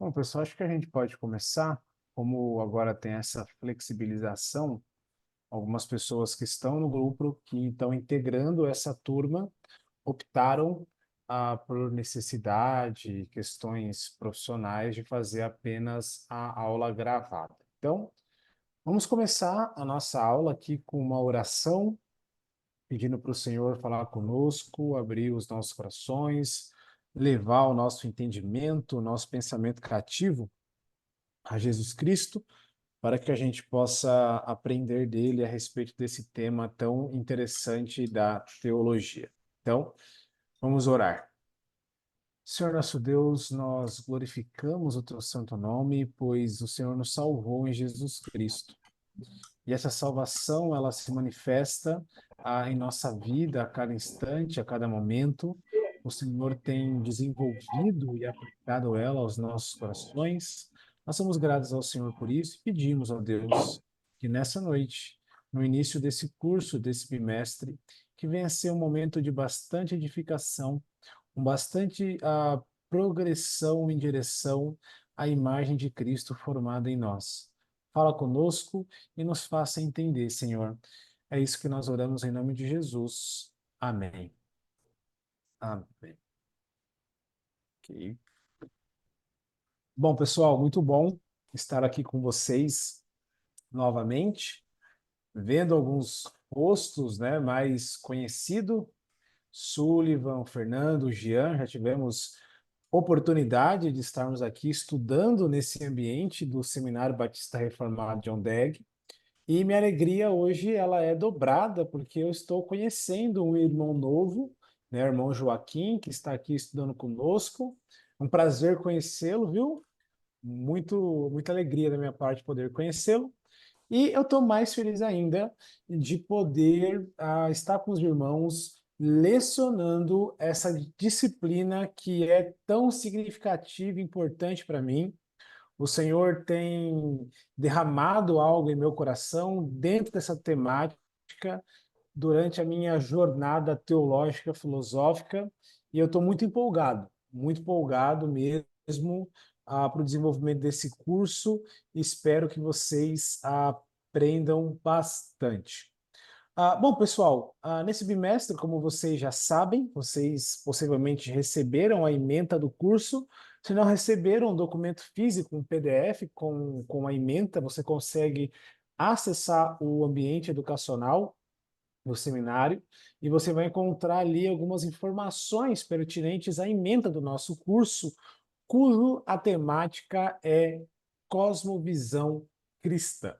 Bom, pessoal, acho que a gente pode começar. Como agora tem essa flexibilização, algumas pessoas que estão no grupo, que estão integrando essa turma, optaram por necessidade, questões profissionais, de fazer apenas a aula gravada. Então, vamos começar a nossa aula aqui com uma oração, pedindo para o Senhor falar conosco, abrir os nossos corações, levar o nosso entendimento, o nosso pensamento criativo a Jesus Cristo, para que a gente possa aprender dele a respeito desse tema tão interessante da teologia. Então, vamos orar. Senhor nosso Deus, nós glorificamos o teu santo nome, pois o Senhor nos salvou em Jesus Cristo. E essa salvação, ela se manifesta em nossa vida a cada instante, a cada momento. O Senhor tem desenvolvido e aplicado ela aos nossos corações. Nós somos gratos ao Senhor por isso e pedimos a Deus que nessa noite, no início desse curso, desse bimestre, que venha a ser um momento de bastante edificação, com bastante progressão em direção à imagem de Cristo formada em nós. Fala conosco e nos faça entender, Senhor. É isso que nós oramos em nome de Jesus. Amém. Amém. Ok. Bom, pessoal, muito bom estar aqui com vocês novamente, vendo alguns rostos, né, mais conhecidos. Sullivan, Fernando, Jean, já tivemos oportunidade de estarmos aqui estudando nesse ambiente do Seminário Batista Reformado John Dagg. E minha alegria hoje ela é dobrada porque eu estou conhecendo um irmão novo, né, o irmão Joaquim, que está aqui estudando conosco. Um prazer conhecê-lo, viu? Muita alegria da minha parte poder conhecê-lo. E eu estou mais feliz ainda de poder estar com os irmãos lecionando essa disciplina que é tão significativa e importante para mim. O Senhor tem derramado algo em meu coração dentro dessa temática durante a minha jornada teológica, filosófica, e eu estou muito empolgado mesmo para o desenvolvimento desse curso. Espero que vocês aprendam bastante. Bom, pessoal, nesse bimestre, como vocês já sabem, vocês possivelmente receberam a ementa do curso. Se não receberam um documento físico, um PDF com a ementa, você consegue acessar o ambiente educacional no seminário e você vai encontrar ali algumas informações pertinentes à ementa do nosso curso, cujo a temática é Cosmovisão Cristã.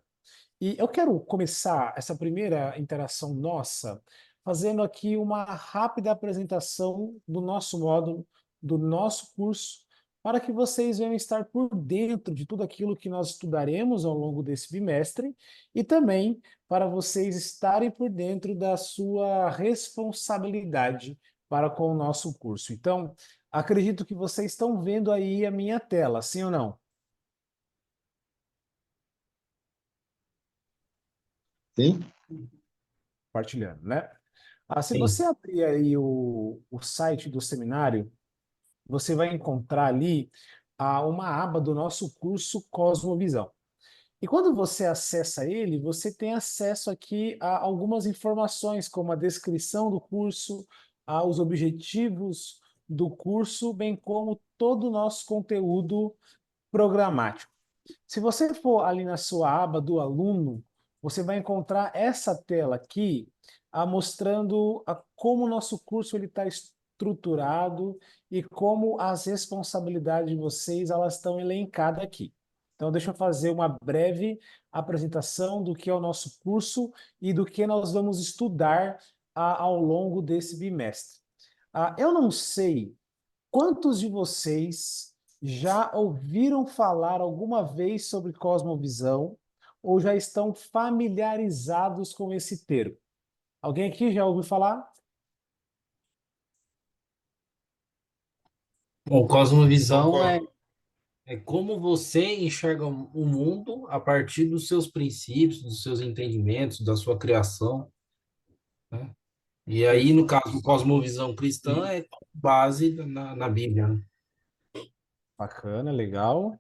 E eu quero começar essa primeira interação nossa fazendo aqui uma rápida apresentação do nosso módulo, do nosso curso, para que vocês venham estar por dentro de tudo aquilo que nós estudaremos ao longo desse bimestre e também para vocês estarem por dentro da sua responsabilidade para com o nosso curso. Então, acredito que vocês estão vendo aí a minha tela, sim ou não? Sim, Compartilhando, né? Se sim. você abrir aí o site do seminário, você vai encontrar ali uma aba do nosso curso Cosmovisão. E quando você acessa ele, você tem acesso aqui a algumas informações, como a descrição do curso, os objetivos do curso, bem como todo o nosso conteúdo programático. Se você for ali na sua aba do aluno, você vai encontrar essa tela aqui, mostrando como o nosso curso está estruturado e como as responsabilidades de vocês elas estão elencadas aqui. Então, deixa eu fazer uma breve apresentação do que é o nosso curso e do que nós vamos estudar ao longo desse bimestre. Eu não sei quantos de vocês já ouviram falar alguma vez sobre cosmovisão ou já estão familiarizados com esse termo? Alguém aqui já ouviu falar? Bom, cosmovisão é como você enxerga o mundo a partir dos seus princípios, dos seus entendimentos, da sua criação, né? E aí, no caso, cosmovisão cristã é com base na Bíblia, né? Bacana, legal.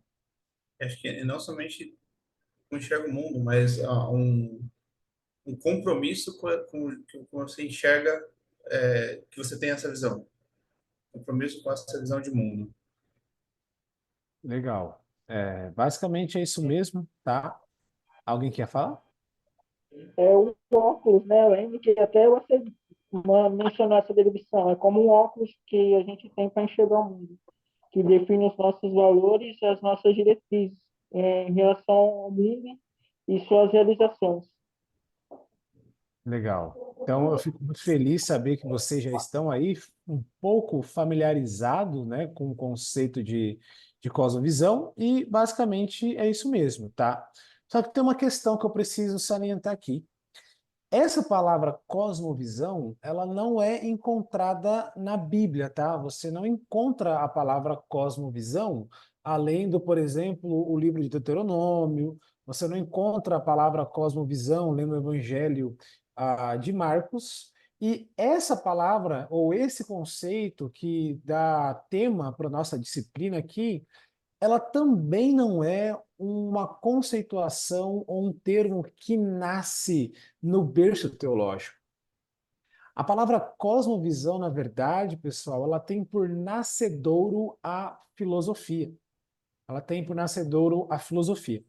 Acho que é não somente como enxerga o mundo, mas um compromisso com você enxerga, que você tem essa visão. Compromisso com essa visão de mundo. Legal. Basicamente é isso mesmo, tá? Alguém quer falar? É o óculos, né? Eu lembro que até você mencionou essa definição. É como um óculos que a gente tem para enxergar o mundo, que define os nossos valores e as nossas diretrizes em relação ao mundo e suas realizações. Legal. Então, eu fico muito feliz saber que vocês já estão aí um pouco familiarizados, né, com o conceito de cosmovisão, e basicamente é isso mesmo, tá? Só que tem uma questão que eu preciso salientar aqui. Essa palavra cosmovisão, ela não é encontrada na Bíblia, tá? Você não encontra a palavra cosmovisão além do, por exemplo, o livro de Deuteronômio, você não encontra a palavra cosmovisão lendo o Evangelho de Marcos, e essa palavra, ou esse conceito que dá tema para a nossa disciplina aqui, ela também não é uma conceituação ou um termo que nasce no berço teológico. A palavra cosmovisão, na verdade, pessoal, ela tem por nascedouro a filosofia. Ela tem por nascedouro a filosofia.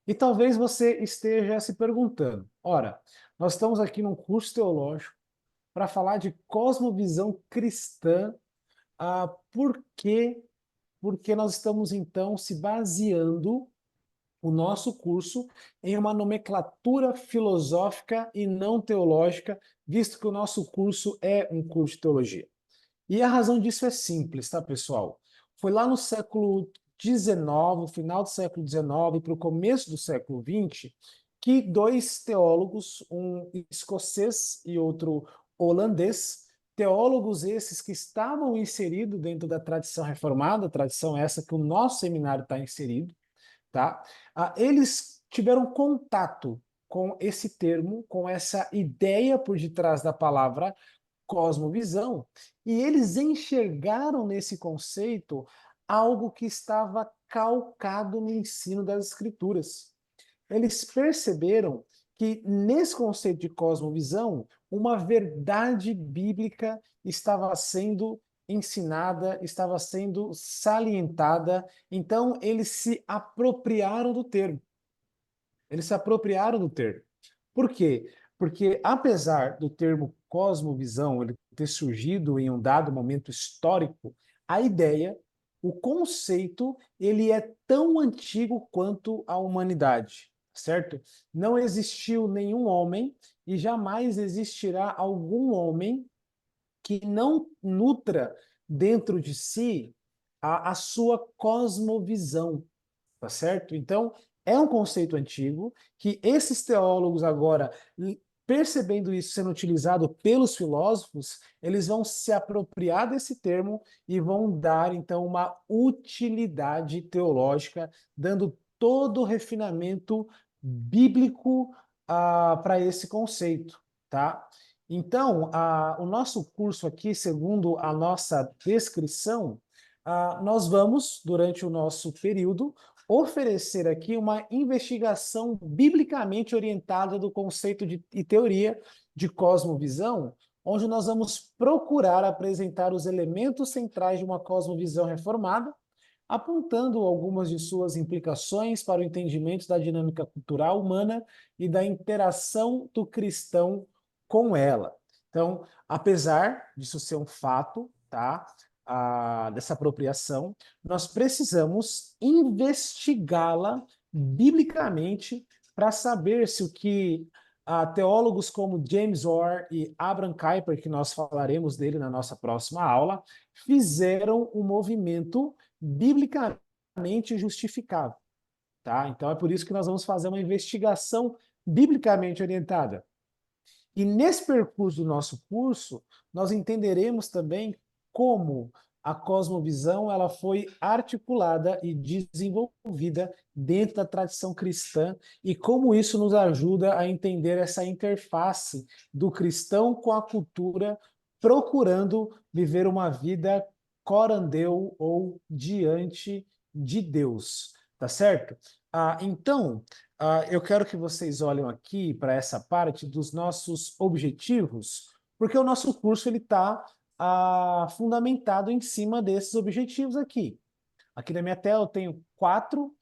E talvez você esteja se perguntando, ora, nós estamos aqui num curso teológico para falar de cosmovisão cristã, por quê? Porque nós estamos, então, se baseando o nosso curso em uma nomenclatura filosófica e não teológica, visto que o nosso curso é um curso de teologia. E a razão disso é simples, tá, pessoal? Foi lá no século XIX, no final do século XIX para o começo do século XX, que dois teólogos, um escocês e outro holandês, teólogos esses que estavam inseridos dentro da tradição reformada, tradição essa que o nosso seminário está inserido, tá? Eles tiveram contato com esse termo, com essa ideia por detrás da palavra cosmovisão, e eles enxergaram nesse conceito algo que estava calcado no ensino das escrituras. Eles perceberam que nesse conceito de cosmovisão, uma verdade bíblica estava sendo ensinada, estava sendo salientada, então eles se apropriaram do termo. Eles se apropriaram do termo. Por quê? Porque apesar do termo cosmovisão ele ter surgido em um dado momento histórico, a ideia, o conceito, ele é tão antigo quanto a humanidade, certo? Não existiu nenhum homem e jamais existirá algum homem que não nutra dentro de si a sua cosmovisão, tá certo? Então, é um conceito antigo que esses teólogos agora, percebendo isso sendo utilizado pelos filósofos, eles vão se apropriar desse termo e vão dar, então, uma utilidade teológica, dando todo o refinamento bíblico para esse conceito, tá? Então, o nosso curso aqui, segundo a nossa descrição, nós vamos, durante o nosso período, oferecer aqui uma investigação biblicamente orientada do conceito e teoria de cosmovisão, onde nós vamos procurar apresentar os elementos centrais de uma cosmovisão reformada, apontando algumas de suas implicações para o entendimento da dinâmica cultural humana e da interação do cristão com ela. Então, apesar disso ser um fato, tá? Dessa apropriação, nós precisamos investigá-la biblicamente para saber se o que teólogos como James Orr e Abraham Kuyper, que nós falaremos dele na nossa próxima aula, fizeram um movimento biblicamente justificável. Tá? Então é por isso que nós vamos fazer uma investigação biblicamente orientada. E nesse percurso do nosso curso, nós entenderemos também como a cosmovisão ela foi articulada e desenvolvida dentro da tradição cristã e como isso nos ajuda a entender essa interface do cristão com a cultura, procurando viver uma vida corandeu ou diante de Deus, tá certo? Então, eu quero que vocês olhem aqui para essa parte dos nossos objetivos, porque o nosso curso ele está fundamentado em cima desses objetivos aqui. Aqui na minha tela eu tenho 4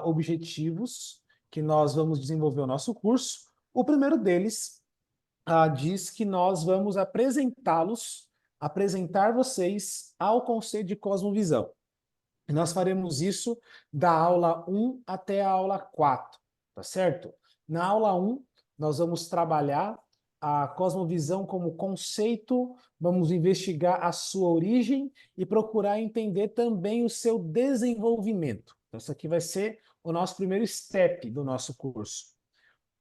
objetivos que nós vamos desenvolver o nosso curso. O primeiro deles diz que nós vamos apresentar vocês ao conceito de cosmovisão. E nós faremos isso da aula 1 até a aula 4, tá certo? Na aula 1, nós vamos trabalhar a cosmovisão como conceito, vamos investigar a sua origem e procurar entender também o seu desenvolvimento. Então, isso aqui vai ser o nosso primeiro step do nosso curso.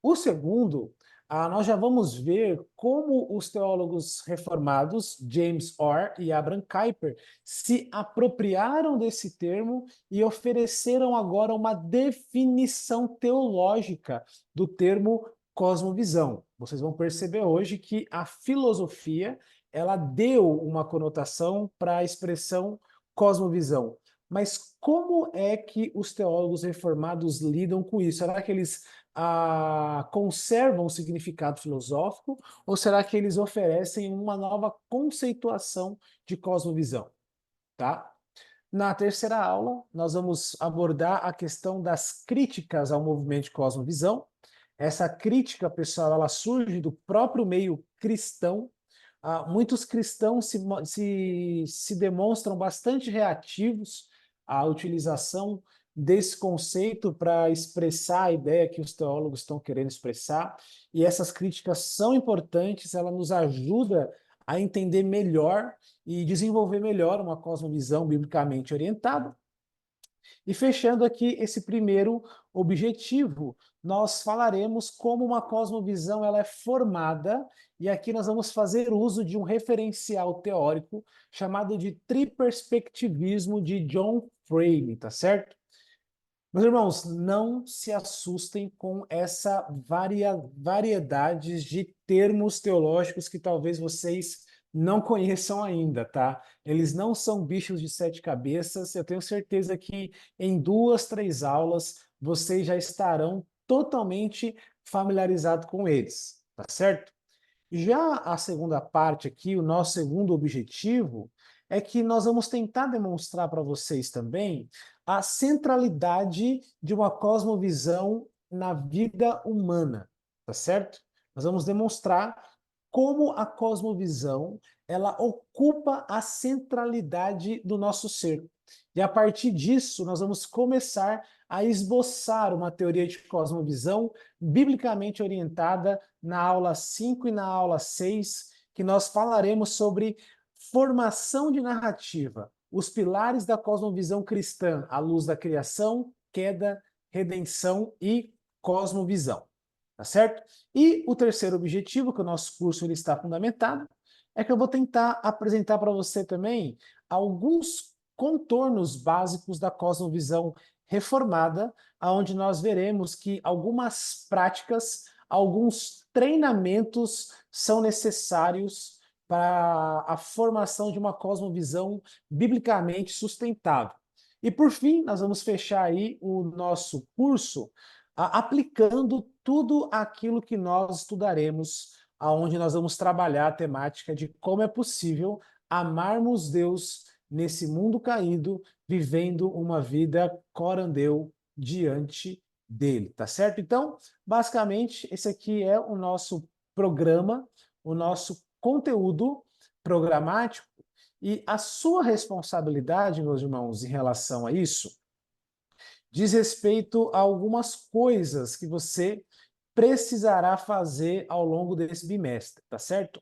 O segundo, nós já vamos ver como os teólogos reformados, James Orr e Abraham Kuyper, se apropriaram desse termo e ofereceram agora uma definição teológica do termo cosmovisão. Vocês vão perceber hoje que a filosofia, ela deu uma conotação para a expressão cosmovisão. Mas como é que os teólogos reformados lidam com isso? Será que eles conservam o significado filosófico ou será que eles oferecem uma nova conceituação de cosmovisão? Tá? Na terceira aula, nós vamos abordar a questão das críticas ao movimento de cosmovisão. Essa crítica, pessoal, ela surge do próprio meio cristão. Muitos cristãos se demonstram bastante reativos à utilização desse conceito para expressar a ideia que os teólogos estão querendo expressar. E essas críticas são importantes, ela nos ajuda a entender melhor e desenvolver melhor uma cosmovisão biblicamente orientada. E fechando aqui esse primeiro objetivo, nós falaremos como uma cosmovisão ela é formada, e aqui nós vamos fazer uso de um referencial teórico chamado de triperspectivismo de John Frame, tá certo? Meus irmãos, não se assustem com essa variedade de termos teológicos que talvez vocês não conheçam ainda, tá? Eles não são bichos de 7 cabeças. Eu tenho certeza que em 2, 3 aulas vocês já estarão totalmente familiarizados com eles, tá certo? Já a segunda parte aqui, o nosso segundo objetivo, é que nós vamos tentar demonstrar para vocês também a centralidade de uma cosmovisão na vida humana, tá certo? Nós vamos demonstrar como a cosmovisão ela ocupa a centralidade do nosso ser. E a partir disso, nós vamos começar a esboçar uma teoria de cosmovisão biblicamente orientada na aula 5 e na aula 6, que nós falaremos sobre formação de narrativa, os pilares da cosmovisão cristã, à luz da criação, queda, redenção e cosmovisão. Tá certo? E o terceiro objetivo, que o nosso curso ele está fundamentado, é que eu vou tentar apresentar para você também alguns contornos básicos da cosmovisão reformada, onde nós veremos que algumas práticas, alguns treinamentos são necessários para a formação de uma cosmovisão biblicamente sustentável. E por fim, nós vamos fechar aí o nosso curso aplicando tudo aquilo que nós estudaremos, aonde nós vamos trabalhar a temática de como é possível amarmos Deus nesse mundo caído, vivendo uma vida corandeu diante dele, tá certo? Então, basicamente, esse aqui é o nosso programa, o nosso conteúdo programático, e a sua responsabilidade, meus irmãos, em relação a isso, diz respeito a algumas coisas que você precisará fazer ao longo desse bimestre, tá certo?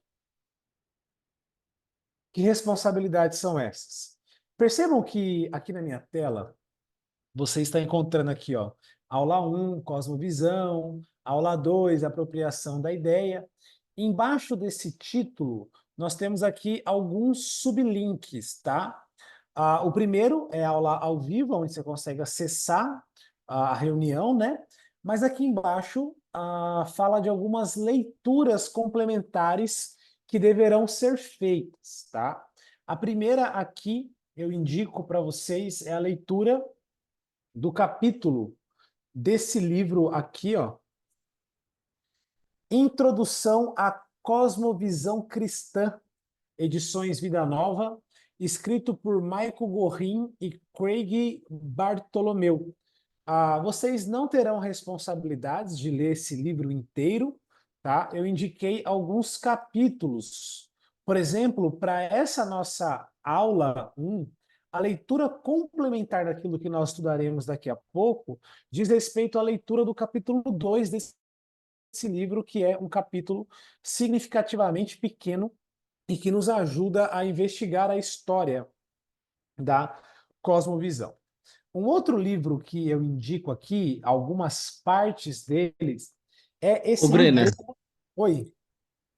Que responsabilidades são essas? Percebam que aqui na minha tela, você está encontrando aqui, ó, aula 1, cosmovisão, aula 2, apropriação da ideia. Embaixo desse título, nós temos aqui alguns sublinks, tá? O primeiro é a aula ao vivo, onde você consegue acessar a reunião, né? Mas aqui embaixo fala de algumas leituras complementares que deverão ser feitas, tá? A primeira aqui eu indico para vocês é a leitura do capítulo desse livro aqui, ó, Introdução à Cosmovisão Cristã, Edições Vida Nova, escrito por Michael Gorin e Craig Bartolomeu. Vocês não terão responsabilidades de ler esse livro inteiro, tá? Eu indiquei alguns capítulos. Por exemplo, para essa nossa aula 1, a leitura complementar daquilo que nós estudaremos daqui a pouco diz respeito à leitura do capítulo 2 desse livro, que é um capítulo significativamente pequeno e que nos ajuda a investigar a história da cosmovisão. Um outro livro que eu indico aqui, algumas partes deles, é Ô, esse Brenner, livro. Oi.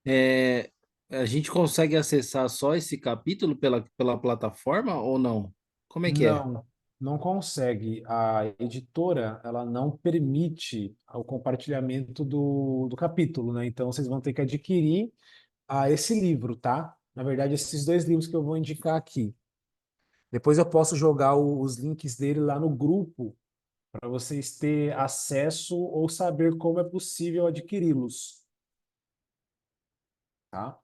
é, a gente consegue acessar só esse capítulo pela plataforma ou não? Como é que é? Não, não consegue. A editora, ela não permite o compartilhamento do capítulo, né? Então, vocês vão ter que adquirir esse livro, tá? Na verdade, esses dois livros que eu vou indicar aqui. Depois eu posso jogar os links dele lá no grupo para vocês terem acesso ou saber como é possível adquiri-los, tá?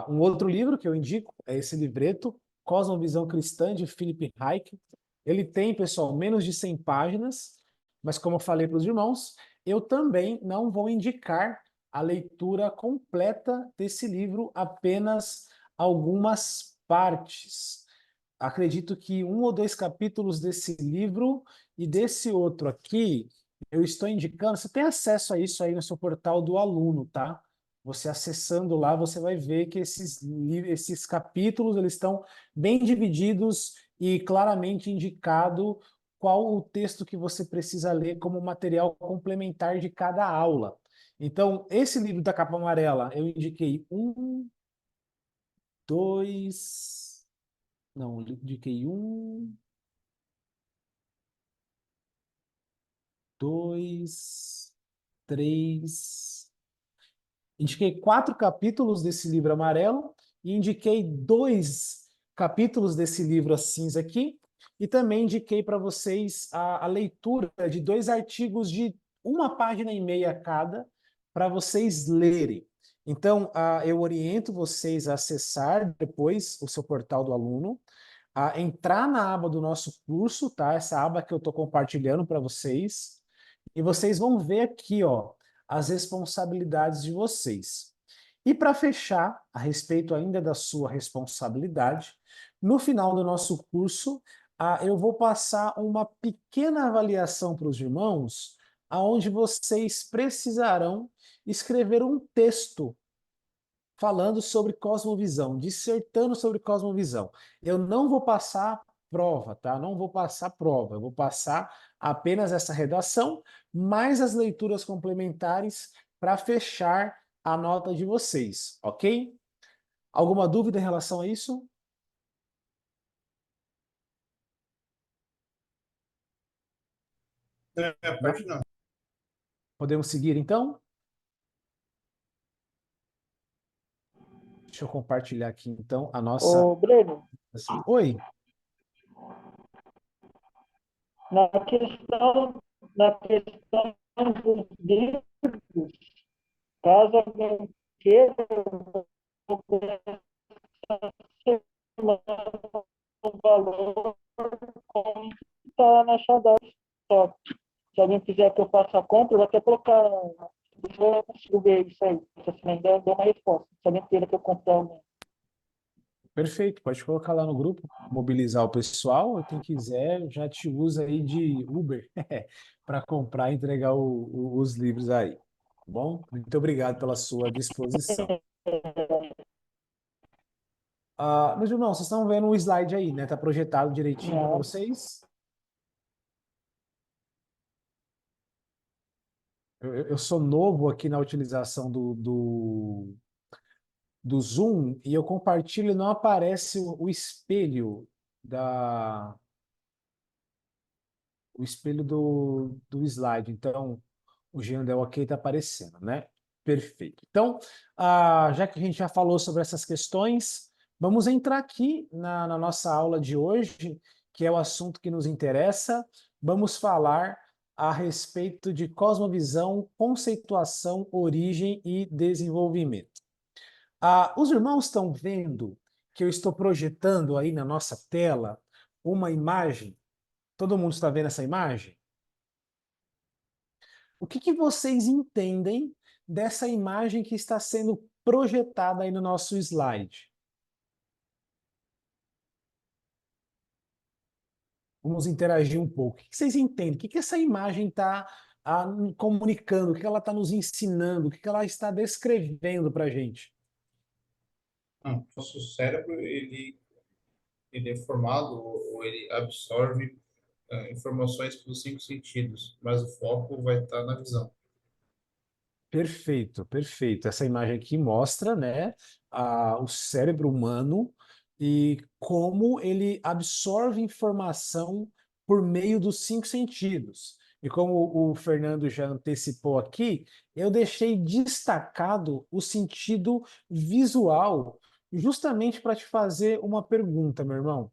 Um outro livro que eu indico é esse livreto, Cosmovisão Cristã, de Philip Hayek. Ele tem, pessoal, menos de 100 páginas, mas como eu falei para os irmãos, eu também não vou indicar a leitura completa desse livro, apenas algumas partes. Acredito que um ou dois capítulos desse livro e desse outro aqui, eu estou indicando, você tem acesso a isso aí no seu portal do aluno, tá? Você acessando lá, você vai ver que esses capítulos eles estão bem divididos e claramente indicado qual o texto que você precisa ler como material complementar de cada aula. Então, esse livro da capa amarela, eu indiquei dois, não, eu indiquei dois, três. Indiquei 4 capítulos desse livro amarelo e indiquei 2 capítulos desse livro cinza aqui. E também indiquei para vocês a leitura de 2 artigos de 1,5 página cada para vocês lerem. Então, eu oriento vocês a acessar depois o seu portal do aluno, a entrar na aba do nosso curso, tá? Essa aba que eu estou compartilhando para vocês. E vocês vão ver aqui, ó, as responsabilidades de vocês. E para fechar, a respeito ainda da sua responsabilidade, no final do nosso curso, eu vou passar uma pequena avaliação para os irmãos, aonde vocês precisarão escrever um texto falando sobre cosmovisão, dissertando sobre cosmovisão. Eu não vou passar prova, tá? Não vou passar prova, eu vou passar apenas essa redação, mais as leituras complementares para fechar a nota de vocês, ok? Alguma dúvida em relação a isso? A Não? parte não. Podemos seguir então? Deixa eu compartilhar aqui então a nossa. Ô, Breno, Oi. na questão, na questão dos livros, caso alguém queira, eu o valor como está na Shadow Shop. Se alguém quiser que eu faça a compra, eu vou até colocar. Eu consigo ver isso aí. Se você me der, eu dou uma resposta. Se alguém queira que eu compre alguém. Perfeito, pode colocar lá no grupo, mobilizar o pessoal, e quem quiser já te usa aí de Uber para comprar e entregar os livros aí. Tá bom? Muito obrigado pela sua disposição. Meus irmãos, vocês estão vendo o slide aí, né? Está projetado direitinho para Não. vocês? Eu sou novo aqui na utilização do Zoom e eu compartilho e não aparece o espelho da, o espelho do slide. Então, o Jean deu ok, está aparecendo, né? Perfeito. Então, já que a gente já falou sobre essas questões, Vamos entrar aqui na nossa aula de hoje, que é o assunto que nos interessa. Vamos falar a respeito de cosmovisão, conceituação, origem e desenvolvimento. Os irmãos estão vendo que eu estou projetando aí na nossa tela uma imagem? Todo mundo está vendo essa imagem? O que vocês entendem dessa imagem que está sendo projetada aí no nosso slide? Vamos interagir um pouco. O que vocês entendem? O que essa imagem está comunicando? O que ela está nos ensinando? O que ela está descrevendo para a gente? Nosso cérebro, ele é formado ou ele absorve informações pelos 5 sentidos, mas o foco vai estar na visão. Perfeito, perfeito. Essa imagem aqui mostra, né, o cérebro humano e como ele absorve informação por meio dos 5 sentidos. E como o Fernando já antecipou aqui, eu deixei destacado o sentido visual, justamente para te fazer uma pergunta, meu irmão.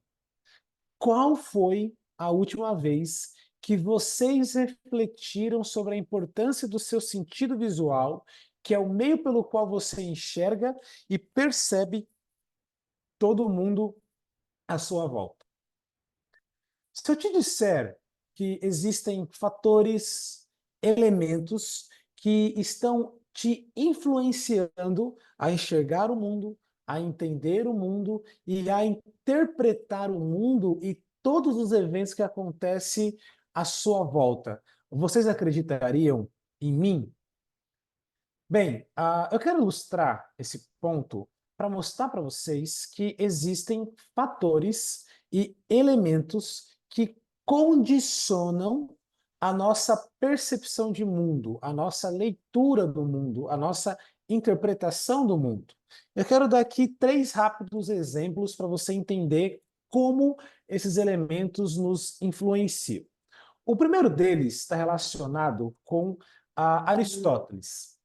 Qual foi a última vez que vocês refletiram sobre a importância do seu sentido visual, que é o meio pelo qual você enxerga e percebe todo mundo à sua volta? Se eu te disser que existem fatores, elementos que estão te influenciando a enxergar o mundo, a entender o mundo e a interpretar o mundo e todos os eventos que acontecem à sua volta, vocês acreditariam em mim? Bem, eu quero ilustrar esse ponto para mostrar para vocês que existem fatores e elementos que condicionam a nossa percepção de mundo, a nossa leitura do mundo, a nossa interpretação do mundo. Eu quero dar aqui 3 rápidos exemplos para você entender como esses elementos nos influenciam. O primeiro deles está relacionado com Aristóteles.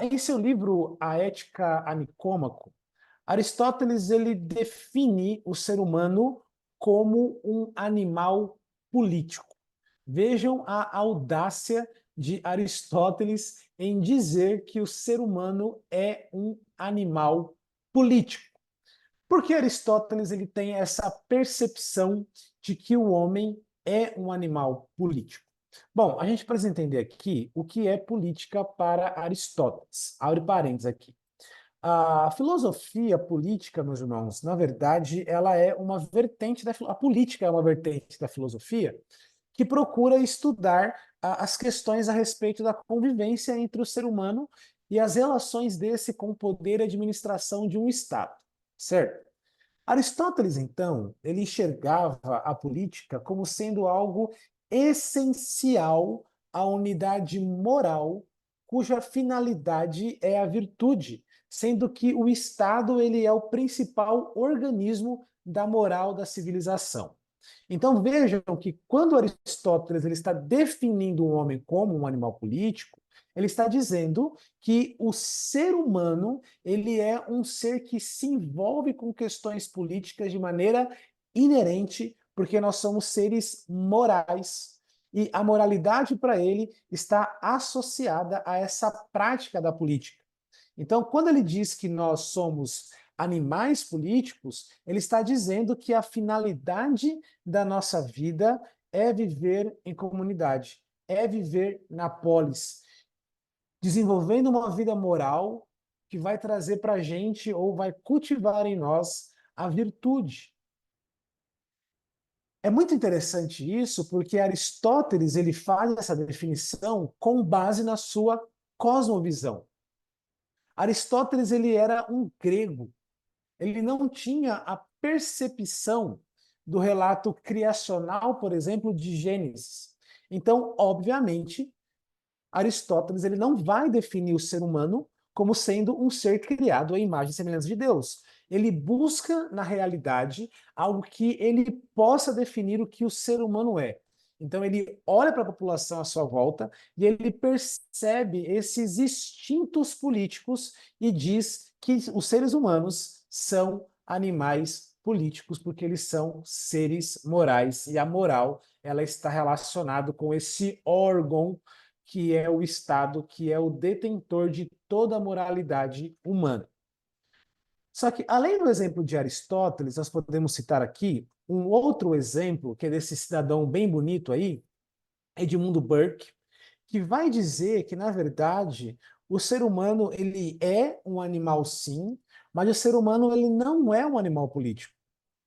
Em seu livro A Ética a Nicômaco, Aristóteles ele define o ser humano como um animal político. Vejam a audácia de Aristóteles em dizer que o ser humano é um animal político. Porque Aristóteles ele tem essa percepção de que o homem é um animal político. Bom, a gente precisa entender aqui o que é política para Aristóteles. Abre parênteses aqui. A filosofia política, meus irmãos, na verdade, ela é uma vertente a política é uma vertente da filosofia que procura estudar as questões a respeito da convivência entre o ser humano e as relações desse com o poder e administração de um Estado, certo? Aristóteles, então, ele enxergava a política como sendo algo essencial à unidade moral, cuja finalidade é a virtude, sendo que o Estado ele é o principal organismo da moral da civilização. Então vejam que quando Aristóteles ele está definindo o homem como um animal político, ele está dizendo que o ser humano ele é um ser que se envolve com questões políticas de maneira inerente, porque nós somos seres morais. E a moralidade para ele está associada a essa prática da política. Então, quando ele diz que nós somos animais políticos, ele está dizendo que a finalidade da nossa vida é viver em comunidade, é viver na polis, desenvolvendo uma vida moral que vai trazer para a gente ou vai cultivar em nós a virtude. É muito interessante isso porque Aristóteles ele faz essa definição com base na sua cosmovisão. Aristóteles ele era um grego. Ele não tinha a percepção do relato criacional, por exemplo, de Gênesis. Então, obviamente, Aristóteles ele não vai definir o ser humano como sendo um ser criado à imagem e semelhança de Deus. Ele busca, na realidade, algo que ele possa definir o que o ser humano é. Então, ele olha para a população à sua volta e ele percebe esses instintos políticos e diz que os seres humanos são animais políticos, porque eles são seres morais, e a moral ela está relacionada com esse órgão que é o Estado, que é o detentor de toda a moralidade humana. Só que, além do exemplo de Aristóteles, nós podemos citar aqui um outro exemplo, que é desse cidadão bem bonito aí, Edmund Burke, que vai dizer que, na verdade, o ser humano ele é um animal, sim, mas o ser humano ele não é um animal político.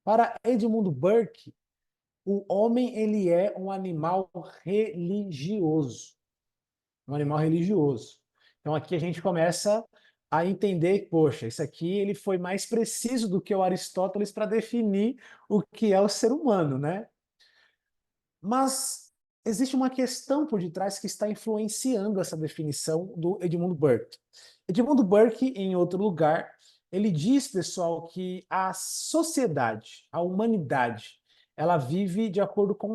Para Edmund Burke, o homem ele é um animal religioso. Um animal religioso. Então aqui a gente começa a entender, poxa, isso aqui ele foi mais preciso do que o Aristóteles para definir o que é o ser humano, né? Mas existe uma questão por detrás que está influenciando essa definição do Edmund Burke. Edmund Burke, em outro lugar, ele diz, pessoal, que a sociedade, a humanidade, ela vive de acordo com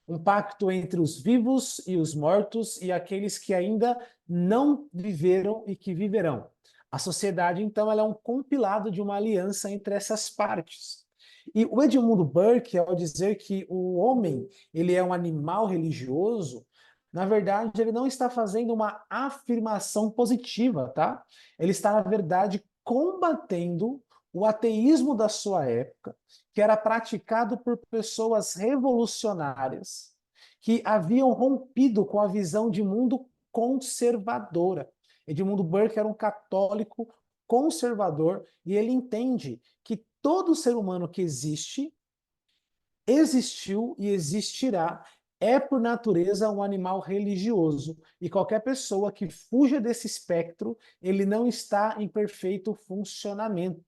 um pacto entre os vivos e os mortos e aqueles que ainda não viveram e que viverão. A sociedade, então, ela é um compilado de uma aliança entre essas partes. E o Edmund Burke, ao dizer que o homem ele é um animal religioso, na verdade, ele não está fazendo uma afirmação positiva, tá? Ele está, na verdade, combatendo o ateísmo da sua época, que era praticado por pessoas revolucionárias que haviam rompido com a visão de mundo conservadora. Edmund Burke era um católico conservador e ele entende que todo ser humano que existe, existiu e existirá, é por natureza um animal religioso. E qualquer pessoa que fuja desse espectro, ele não está em perfeito funcionamento.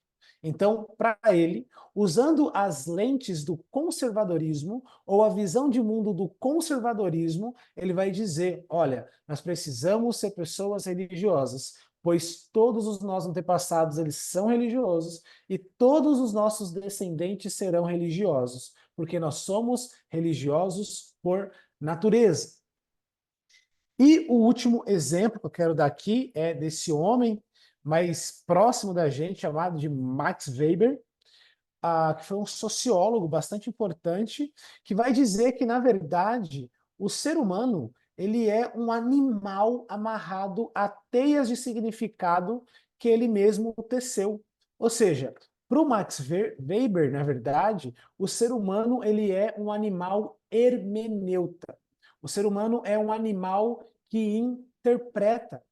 Então, para ele, usando as lentes do conservadorismo ou a visão de mundo do conservadorismo, ele vai dizer, olha, nós precisamos ser pessoas religiosas, pois todos os nossos antepassados eles são religiosos e todos os nossos descendentes serão religiosos, porque nós somos religiosos por natureza. E o último exemplo que eu quero dar aqui é desse homem mais próximo da gente, chamado de Max Weber, que foi um sociólogo bastante importante, que vai dizer que, na verdade, o ser humano ele é um animal amarrado a teias de significado que ele mesmo teceu. Ou seja, para o Max Weber, na verdade, o ser humano ele é um animal hermeneuta. O ser humano é um animal que interpreta.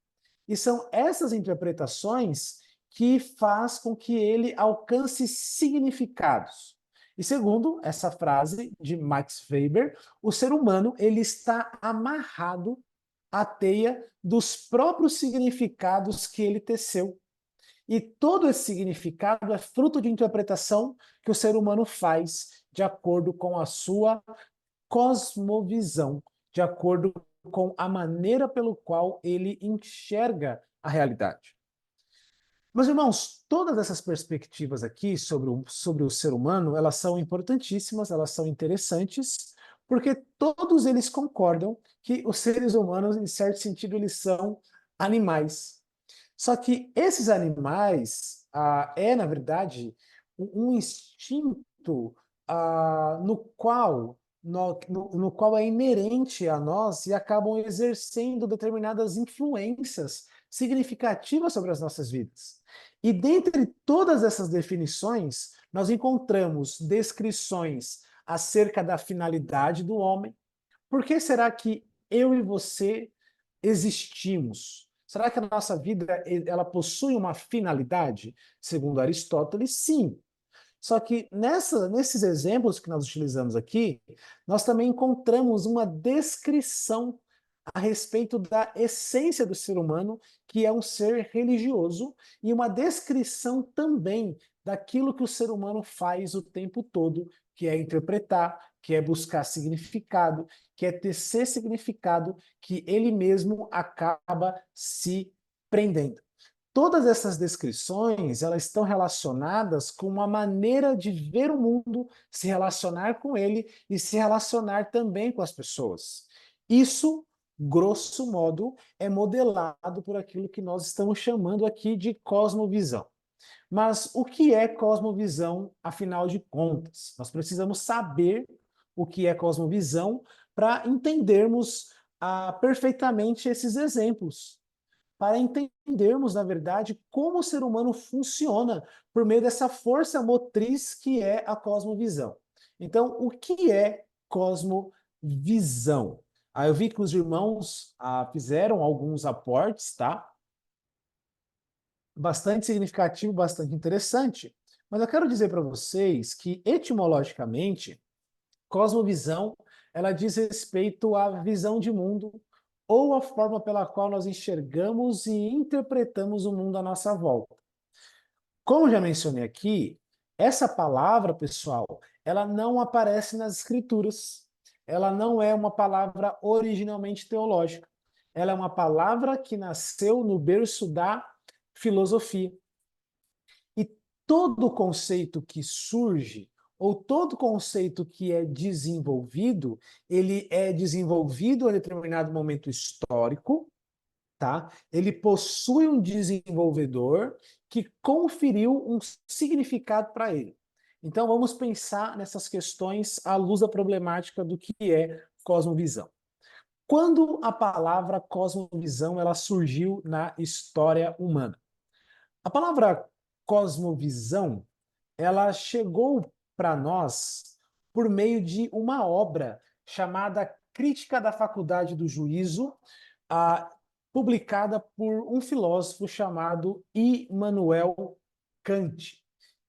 E são essas interpretações que faz com que ele alcance significados. E segundo essa frase de Max Weber, o ser humano ele está amarrado à teia dos próprios significados que ele teceu. E todo esse significado é fruto de interpretação que o ser humano faz de acordo com a sua cosmovisão, de acordo com a maneira pelo qual ele enxerga a realidade. Meus irmãos, todas essas perspectivas aqui sobre o ser humano, elas são importantíssimas, elas são interessantes, porque todos eles concordam que os seres humanos, em certo sentido, eles são animais. Só que esses animais na verdade, um instinto no qual é inerente a nós e acabam exercendo determinadas influências significativas sobre as nossas vidas. E dentre todas essas definições, nós encontramos descrições acerca da finalidade do homem. Por que será que eu e você existimos? Será que a nossa vida ela possui uma finalidade? Segundo Aristóteles, sim. Só que nesses exemplos que nós utilizamos aqui, nós também encontramos uma descrição a respeito da essência do ser humano, que é um ser religioso, e uma descrição também daquilo que o ser humano faz o tempo todo, que é interpretar, que é buscar significado, que é tecer significado, que ele mesmo acaba se prendendo. Todas essas descrições, elas estão relacionadas com uma maneira de ver o mundo, se relacionar com ele e se relacionar também com as pessoas. Isso, grosso modo, é modelado por aquilo que nós estamos chamando aqui de cosmovisão. Mas o que é cosmovisão, afinal de contas? Nós precisamos saber o que é cosmovisão para entendermos perfeitamente esses exemplos, para entendermos, na verdade, como o ser humano funciona por meio dessa força motriz que é a cosmovisão. Então, o que é cosmovisão? Eu vi que os irmãos fizeram alguns aportes, tá? Bastante significativo, bastante interessante. Mas eu quero dizer para vocês que, etimologicamente, cosmovisão, ela diz respeito à visão de mundo ou à forma pela qual nós enxergamos e interpretamos o mundo à nossa volta. Como já mencionei aqui, essa palavra, pessoal, ela não aparece nas escrituras. Ela não é uma palavra originalmente teológica. Ela é uma palavra que nasceu no berço da filosofia. E todo conceito que surge, ou todo conceito que é desenvolvido, ele é desenvolvido em determinado momento histórico, tá? Ele possui um desenvolvedor que conferiu um significado para ele. Então vamos pensar nessas questões à luz da problemática do que é cosmovisão. Quando a palavra cosmovisão ela surgiu na história humana? A palavra cosmovisão, ela chegou para nós por meio de uma obra chamada Crítica da Faculdade do Juízo, publicada por um filósofo chamado Immanuel Kant.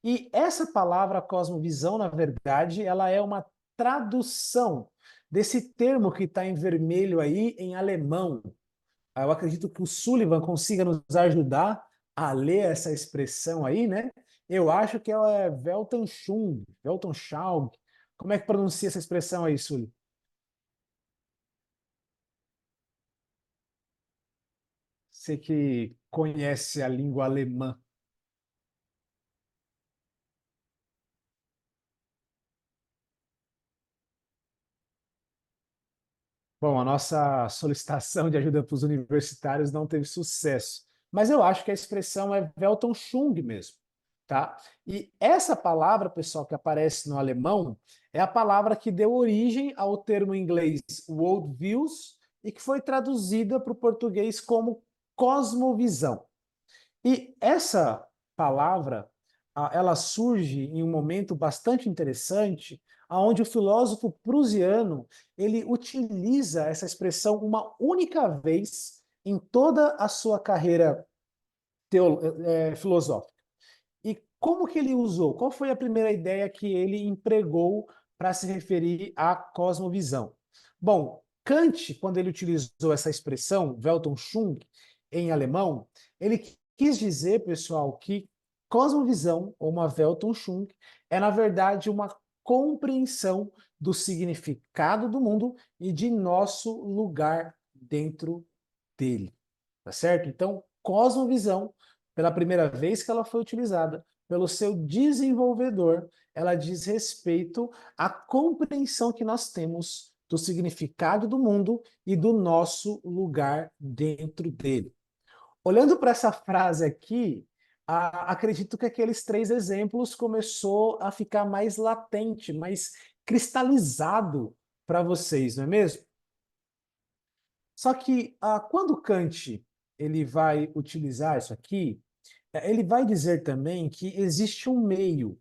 E essa palavra cosmovisão, na verdade, ela é uma tradução desse termo que está em vermelho aí em alemão. Eu acredito que o Sullivan consiga nos ajudar a ler essa expressão aí, né? Eu acho que ela é Weltanschauung, Weltanschauung. Como é que pronuncia essa expressão aí, Sully? Você que conhece a língua alemã. Bom, a nossa solicitação de ajuda para os universitários não teve sucesso, mas eu acho que a expressão é Weltanschauung mesmo, tá? E essa palavra, pessoal, que aparece no alemão, é a palavra que deu origem ao termo em inglês worldviews e que foi traduzida para o português como cosmovisão. E essa palavra, ela surge em um momento bastante interessante, onde o filósofo prusiano ele utiliza essa expressão uma única vez em toda a sua carreira filosófica. E como que ele usou? Qual foi a primeira ideia que ele empregou para se referir à cosmovisão? Bom, Kant, quando ele utilizou essa expressão, Weltanschauung, em alemão, ele quis dizer, pessoal, que cosmovisão, ou uma Weltanschauung, é, na verdade, uma compreensão do significado do mundo e de nosso lugar dentro dele. Tá certo? Então, cosmovisão, pela primeira vez que ela foi utilizada pelo seu desenvolvedor, ela diz respeito à compreensão que nós temos do significado do mundo e do nosso lugar dentro dele. Olhando para essa frase aqui, acredito que aqueles três exemplos começou a ficar mais latente, mais cristalizado para vocês, não é mesmo? Só que quando Kant ele vai utilizar isso aqui, ele vai dizer também que existe um meio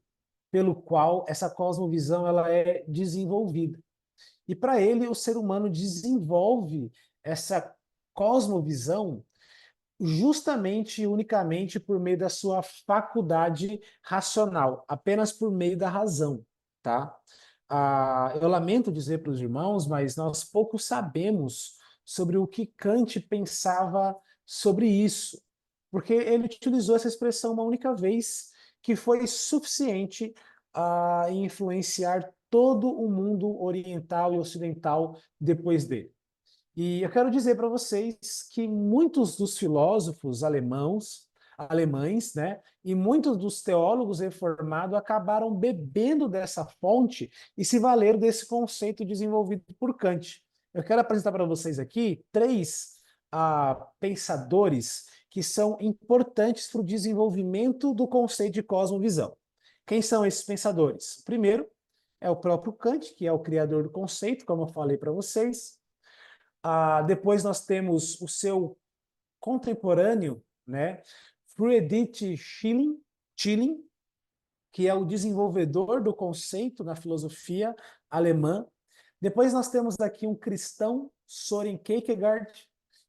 pelo qual essa cosmovisão ela é desenvolvida. E para ele, o ser humano desenvolve essa cosmovisão justamente e unicamente por meio da sua faculdade racional, apenas por meio da razão, tá? Eu lamento dizer para os irmãos, mas nós pouco sabemos sobre o que Kant pensava sobre isso, porque ele utilizou essa expressão uma única vez, que foi suficiente a influenciar todo o mundo oriental e ocidental depois dele. E eu quero dizer para vocês que muitos dos filósofos alemães, né, e muitos dos teólogos reformados acabaram bebendo dessa fonte e se valeram desse conceito desenvolvido por Kant. Eu quero apresentar para vocês aqui três pensadores que são importantes para o desenvolvimento do conceito de cosmovisão. Quem são esses pensadores? Primeiro, é o próprio Kant, que é o criador do conceito, como eu falei para vocês. Depois nós temos o seu contemporâneo, né, Friedrich Schilling, que é o desenvolvedor do conceito na filosofia alemã. Depois nós temos aqui um cristão, Soren Kierkegaard,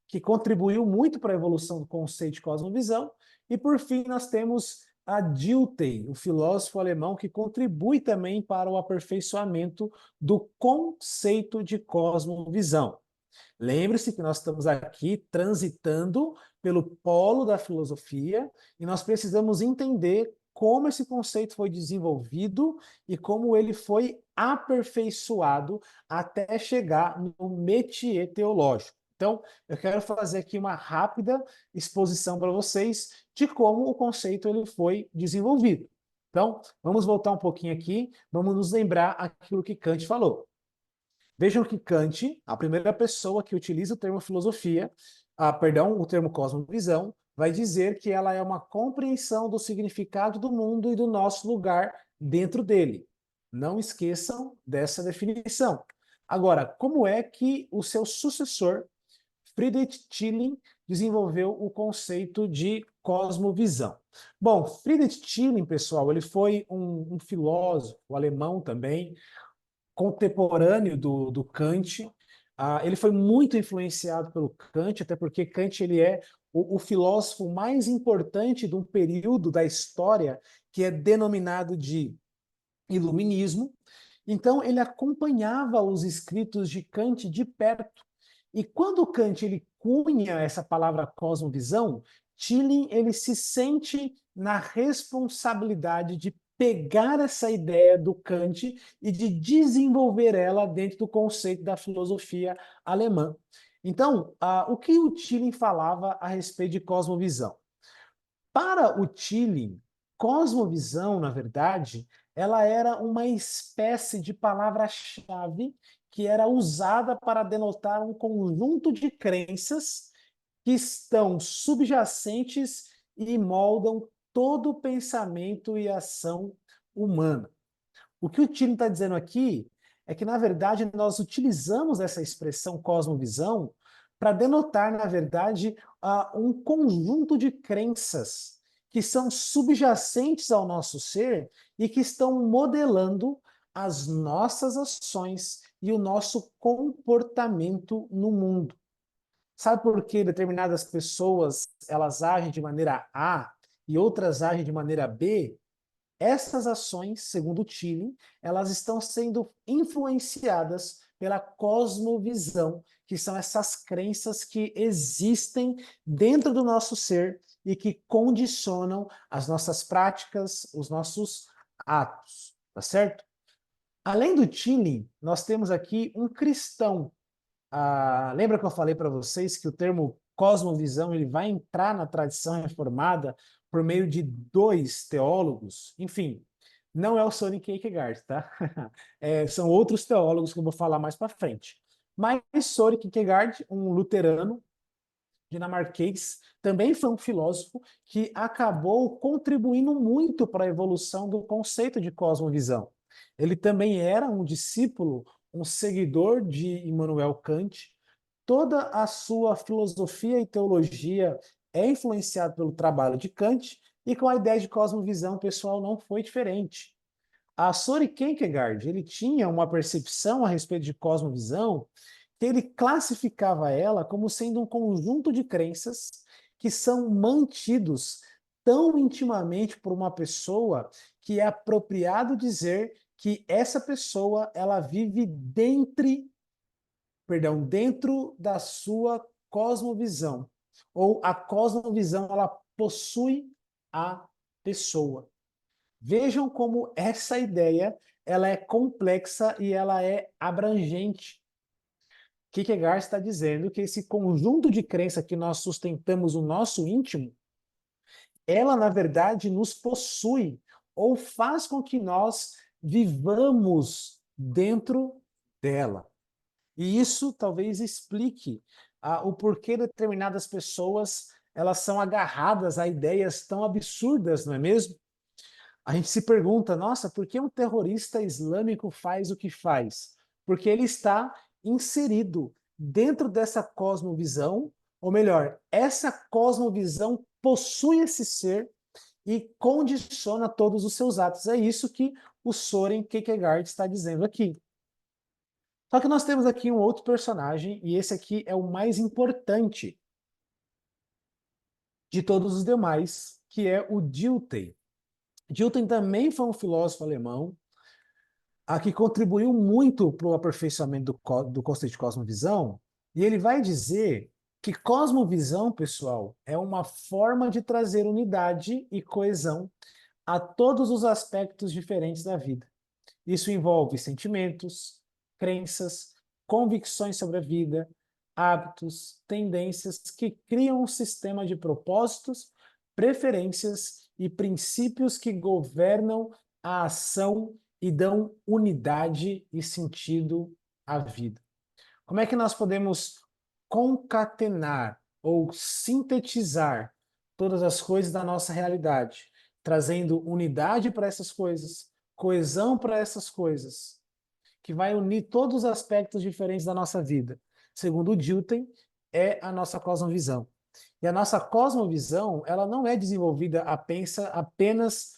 que contribuiu muito para a evolução do conceito de cosmovisão. E, por fim, nós temos a Dilthey, o filósofo alemão, que contribui também para o aperfeiçoamento do conceito de cosmovisão. Lembre-se que nós estamos aqui transitando pelo polo da filosofia e nós precisamos entender como esse conceito foi desenvolvido e como ele foi aperfeiçoado até chegar no métier teológico. Então, eu quero fazer aqui uma rápida exposição para vocês de como o conceito ele foi desenvolvido. Então, vamos voltar um pouquinho aqui, vamos nos lembrar aquilo que Kant falou. Vejam que Kant, a primeira pessoa que utiliza o termo filosofia, o termo cosmovisão, vai dizer que ela é uma compreensão do significado do mundo e do nosso lugar dentro dele. Não esqueçam dessa definição. Agora, como é que o seu sucessor, Friedrich Schilling, desenvolveu o conceito de cosmovisão? Bom, Friedrich Schilling, pessoal, ele foi um filósofo alemão também, contemporâneo do Kant. Ele foi muito influenciado pelo Kant, até porque Kant ele é o filósofo mais importante de um período da história que é denominado de Iluminismo. Então, ele acompanhava os escritos de Kant de perto. E quando Kant ele cunha essa palavra cosmovisão, Schilling ele se sente na responsabilidade de pegar essa ideia do Kant e de desenvolver ela dentro do conceito da filosofia alemã. Então, o que o Schilling falava a respeito de cosmovisão? Para o Schilling, cosmovisão, na verdade, ela era uma espécie de palavra-chave que era usada para denotar um conjunto de crenças que estão subjacentes e moldam todo o pensamento e ação humana. O que o Schilling está dizendo aqui é que, na verdade, nós utilizamos essa expressão cosmovisão para denotar, na verdade, um conjunto de crenças que são subjacentes ao nosso ser e que estão modelando as nossas ações e o nosso comportamento no mundo. Sabe por que determinadas pessoas elas agem de maneira A e outras agem de maneira B? Essas ações, segundo o Schilling, elas estão sendo influenciadas pela cosmovisão, que são essas crenças que existem dentro do nosso ser e que condicionam as nossas práticas, os nossos atos, tá certo? Além do Schilling, nós temos aqui um cristão. Lembra que eu falei para vocês que o termo cosmovisão ele vai entrar na tradição reformada por meio de dois teólogos? Enfim, não é o Soren Kierkegaard, tá? São outros teólogos que eu vou falar mais para frente. Mas Soren Kierkegaard, um luterano dinamarquês, também foi um filósofo que acabou contribuindo muito para a evolução do conceito de cosmovisão. Ele também era um discípulo, um seguidor de Immanuel Kant. Toda a sua filosofia e teologia é influenciada pelo trabalho de Kant, e com a ideia de cosmovisão, o pessoal não foi diferente. A Soren Kierkegaard, ele tinha uma percepção a respeito de cosmovisão que ele classificava ela como sendo um conjunto de crenças que são mantidos tão intimamente por uma pessoa que é apropriado dizer que essa pessoa ela vive dentro da sua cosmovisão, ou a cosmovisão ela possui a pessoa. Vejam como essa ideia ela é complexa e ela é abrangente. Kierkegaard está dizendo que esse conjunto de crença que nós sustentamos o nosso íntimo, ela na verdade nos possui ou faz com que nós vivamos dentro dela. E isso talvez explique o porquê determinadas pessoas elas são agarradas a ideias tão absurdas, não é mesmo? A gente se pergunta, nossa, por que um terrorista islâmico faz o que faz? Porque ele está inserido dentro dessa cosmovisão, ou melhor, essa cosmovisão possui esse ser e condiciona todos os seus atos. É isso que o Soren Kierkegaard está dizendo aqui. Só que nós temos aqui um outro personagem, e esse aqui é o mais importante de todos os demais, que é o Dilthey. Dilthey também foi um filósofo alemão, que contribuiu muito para o aperfeiçoamento do conceito de cosmovisão, e ele vai dizer que cosmovisão, pessoal, é uma forma de trazer unidade e coesão a todos os aspectos diferentes da vida. Isso envolve sentimentos, crenças, convicções sobre a vida, hábitos, tendências que criam um sistema de propósitos, preferências e princípios que governam a ação e dão unidade e sentido à vida. Como é que nós podemos concatenar ou sintetizar todas as coisas da nossa realidade, trazendo unidade para essas coisas, coesão para essas coisas, que vai unir todos os aspectos diferentes da nossa vida? Segundo o Dilthey, é a nossa cosmovisão. E a nossa cosmovisão, ela não é desenvolvida apenas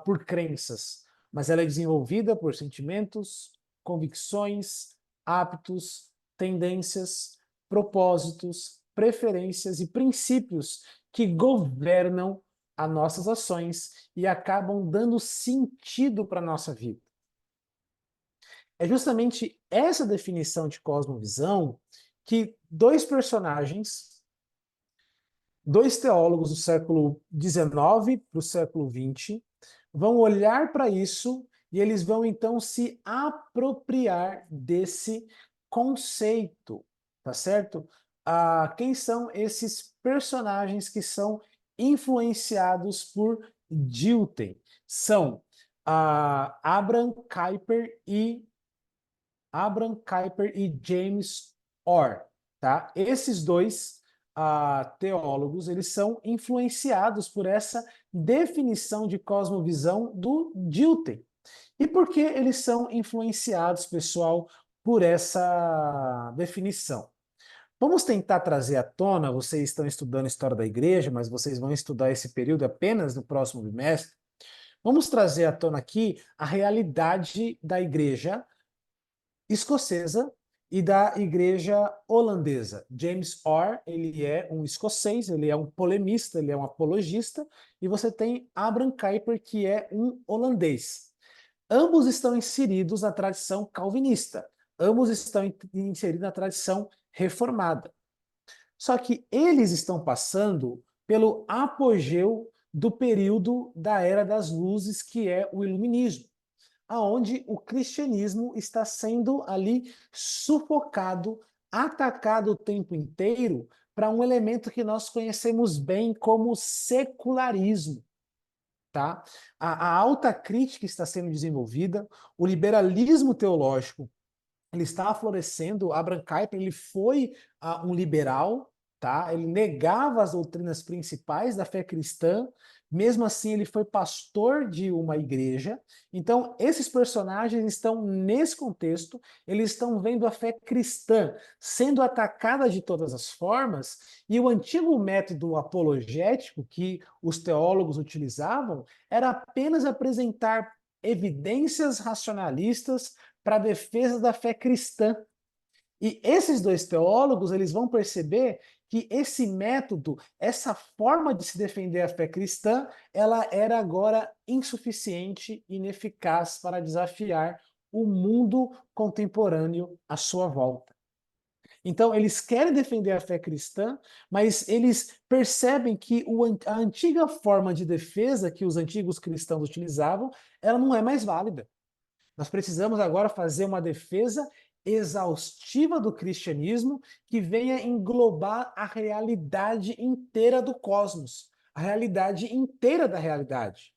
por crenças, mas ela é desenvolvida por sentimentos, convicções, hábitos, tendências, propósitos, preferências e princípios que governam as nossas ações e acabam dando sentido para a nossa vida. É justamente essa definição de cosmovisão que dois personagens, dois teólogos do século XIX para o século XX, vão olhar para isso e eles vão então se apropriar desse conceito, tá certo? Quem são esses personagens que são influenciados por Dilthey? São Abraham Kuyper e James Orr, tá? Esses dois teólogos, eles são influenciados por essa definição de cosmovisão do Dilthey. E por que eles são influenciados, pessoal, por essa definição? Vamos tentar trazer à tona, vocês estão estudando História da Igreja, mas vocês vão estudar esse período apenas no próximo bimestre. Vamos trazer à tona aqui a realidade da igreja escocesa e da igreja holandesa. James Orr, ele é um escocês, ele é um polemista, ele é um apologista, e você tem Abraham Kuyper, que é um holandês. Ambos estão inseridos na tradição calvinista, ambos estão inseridos na tradição reformada. Só que eles estão passando pelo apogeu do período da Era das Luzes, que é o Iluminismo, aonde o cristianismo está sendo ali sufocado, atacado o tempo inteiro para um elemento que nós conhecemos bem como secularismo. Tá? A alta crítica está sendo desenvolvida, o liberalismo teológico ele está florescendo. Abraham Kuyper ele foi um liberal, tá? Ele negava as doutrinas principais da fé cristã, mesmo assim ele foi pastor de uma igreja. Então esses personagens estão nesse contexto, eles estão vendo a fé cristã sendo atacada de todas as formas, e o antigo método apologético que os teólogos utilizavam era apenas apresentar evidências racionalistas para a defesa da fé cristã. E esses dois teólogos, eles vão perceber que esse método, essa forma de se defender a fé cristã, ela era agora insuficiente e ineficaz para desafiar o mundo contemporâneo à sua volta. Então, eles querem defender a fé cristã, mas eles percebem que a antiga forma de defesa que os antigos cristãos utilizavam, ela não é mais válida. Nós precisamos agora fazer uma defesa exaustiva do cristianismo que venha englobar a realidade inteira do cosmos, a realidade inteira da realidade.